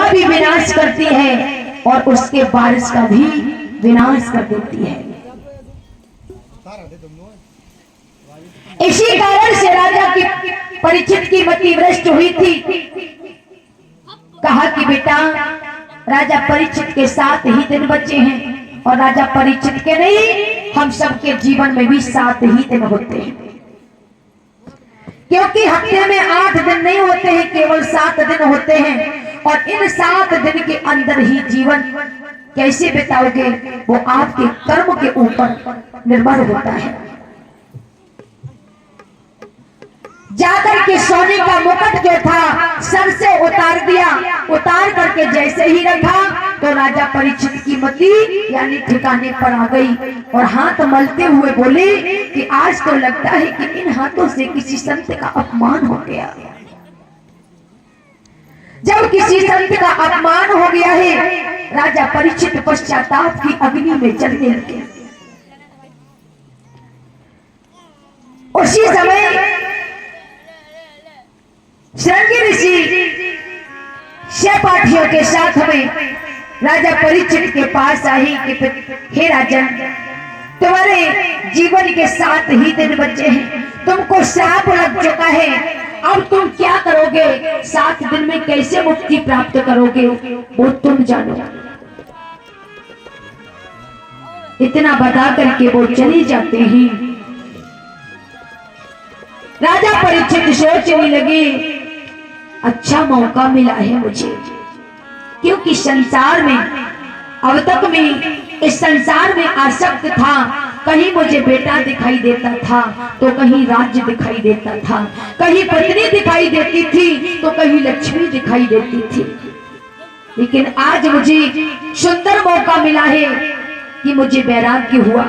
उसका भी विनाश करती है और उसके वारिस का भी विनाश कर देती है। इसी कारण से राजा की परीक्षित की मति भ्रष्ट हुई थी। कहा कि बेटा, राजा परीक्षित के 7 ही दिन बचे हैं और राजा परीक्षित के नहीं, हम सबके जीवन में भी 7 ही दिन होते हैं, क्योंकि हफ्ते में 8 दिन नहीं होते हैं, केवल 7 दिन होते हैं। और इन 7 दिन के अंदर ही जीवन कैसे बिताओगे वो आपके कर्म के ऊपर निर्भर होता है। जाकर के सोने का मुकुट जो था सर से उतार दिया, उतार करके जैसे ही रखा तो राजा परीक्षित की मति यानी ठिकाने पर आ गई और हाथ मलते हुए बोले कि आज तो लगता है कि इन हाथों से किसी संत का अपमान हो गया। जब किसी संत का अपमान हो गया है, राजा परीक्षित पश्चाताप की अग्नि में जलने लगे। उसी समय श्रृंगी ऋषि सहपाठियों के साथ में राजा परीक्षित के पास आई कि हे राजन, तुम्हारे जीवन के 7 ही दिन बचे हैं, तुमको श्राप लग चुका है, अब तुम क्या करोगे? 7 दिन में कैसे मुक्ति प्राप्त करोगे वो तुम जानो। इतना बता करके वो चले जाते हैं। राजा परीक्षित सोचने लगे, अच्छा मौका मिला है मुझे, क्योंकि संसार में अब तक मैं इस संसार में आसक्त था। कहीं मुझे बेटा दिखाई देता था तो कहीं राज्य दिखाई देता था, कहीं पत्नी दिखाई देती थी तो कहीं लक्ष्मी दिखाई देती थी। लेकिन आज मुझे सुंदर मौका मिला है कि मुझे वैराग्य हुआ।